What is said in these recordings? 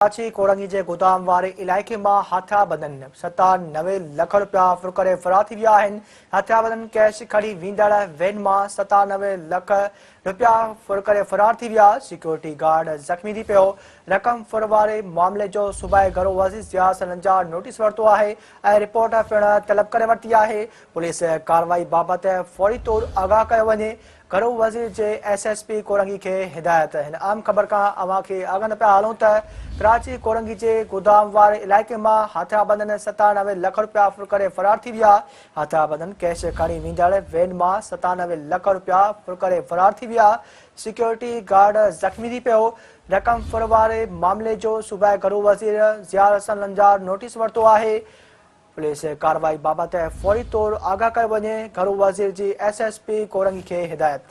कराची कोरंगी के गोदाम वाले इलाके में हथियारबंदन 97 लाख रुपया फुर करे फरार थी विया आहिनि। हथियारबंदन कैश खड़ी वींदड़ वैन में 97 लाख रुपया फुर करे फरार थी विया। सिक्योरिटी गार्ड जख्मी थी पियो। रक़म फुर वाले मामले जो सूबाई घरो वज़ीर ज़िया सलंजार नोटिस वरतो है और रिपोर्ट पिण तलब करे वरती है। पुलिस कार्रवाई बाबत फौरी तौर आगाह कयो वञे। घरो वज़ीर जे SSP कोरंगी के हिदायत। इन आम ख़बर का अवां के आगन पे हालूं त कराची कोरंगी के गोदाम वाले इलाके में हथियारबंदन 97 लाख रुपया फुर करे फरार थी विया। हथियारबंदन कैश खड़ी वींदड़ वैन में 97 लाख रुपया फुर करे फरार थी विया। सिक्योरिटी गार्ड जख्मी थी पियो। रक़म फुर वाले मामले जो सूबाई घरो वज़ीर ज़िया सलंजार नोटिस वरतो है। पुलिस कार्रवाई बाबत फौरी तौर आगाह कयो वञे। घरो वज़ीर जी SSP कोरंगी के हिदायत।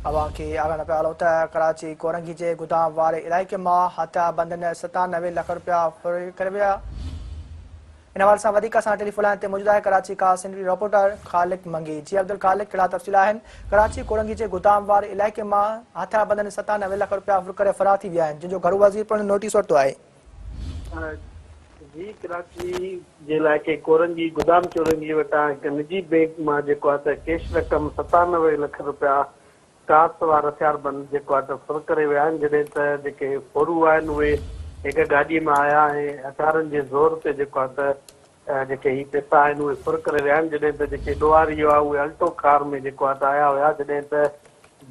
अवां के आगाह पे हालूं त कराची कोरंगी के गोदाम वाले इलाके में हथियारबंदन 97 लाख रुपया फुर करे विया। इन हवाले से वधीक असां टेलीफोन लाइन ते मौजूद है कराची का सीनियर रिपोर्टर खालिक मंगी। जी अब्दुल खालिक, कहिड़ा तफ़सील आहिनि? कराची कोरंगी के गोदाम वाले इलाके में हथियारबंदन 97 लाख रुपया फुर करे फरार थी विया आहिनि, जिन जो घरो वज़ीर पिण नोटिस वरतो आहे। जी, कराची जे इलाइक़े कोरंगी गोदाम चोरंगी वटां हिकु निजी बैंक मां जेको आहे त कैश रक़म 97 लाख रुपया कार सवार हथियारबंद जेको आहे त फुर करे विया आहिनि। जॾहिं त जेके फोरू आहिनि उहे हिकु गाॾीअ में आया ऐं हथियारनि जे ज़ोर ते जेको आहे त जेके ही पैसा आहिनि उहे फुर करे विया आहिनि। जॾहिं त जेके ॾोहारी आहे उहे अल्टो कार में जेको आहे त आया हुया। जॾहिं त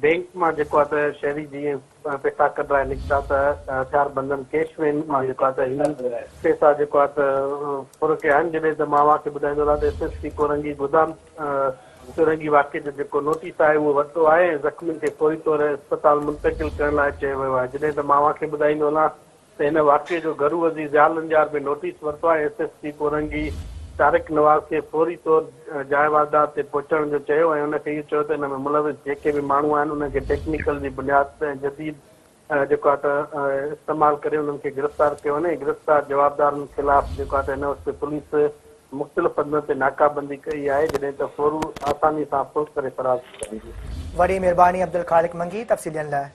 बैंक मां जेको आहे त शहरी जीअं पैसा कढाए निकिता त हथियारबंदन कैश वैन मां जेको आहे त हिन पैसा जेको आहे त फुर कया आहिनि। जॾहिं त मां अव्हांखे ॿुधाईंदो रहां त SSP कोरंगी गोदाम चोरंगी वाक़े जो जेको नोटिस आहे उहो वरितो आहे ऐं ज़ख़्मियुनि खे फौरी तौर अस्पताल मुंतक़िल करण लाइ चयो वियो आहे। जॾहिं त मां अव्हांखे ॿुधाईंदो रहां त हिन वाक़े जो घरू वज़ीर ज़िया लंजार में नोटिस वरितो आहे। SSP कोरंगी तारिक नवाज़ खे फौरी तौर जाइ वारदात ते पहुचण जो चयो ऐं हुनखे इहो चयो त हिन में मुलविस जेके बि माण्हू आहिनि उनखे टेक्निकल जी बुनियाद ते जदीद जेको आहे त इस्तेमालु करे उन्हनि खे गिरफ़्तार कयो वञे। गिरफ़्तार जवाबदारनि ख़िलाफ़ जेको आहे त हिन वक़्तु पुलिस मुख़्तलिफ़ हंधनि ते नाकाबंदी कई आहे। जॾहिं त फोरू आसानी सां फुर करे फरार थी सघंदी। वॾी महिरबानी अब्दुल खालिक मंगी तफ़सील लाइ।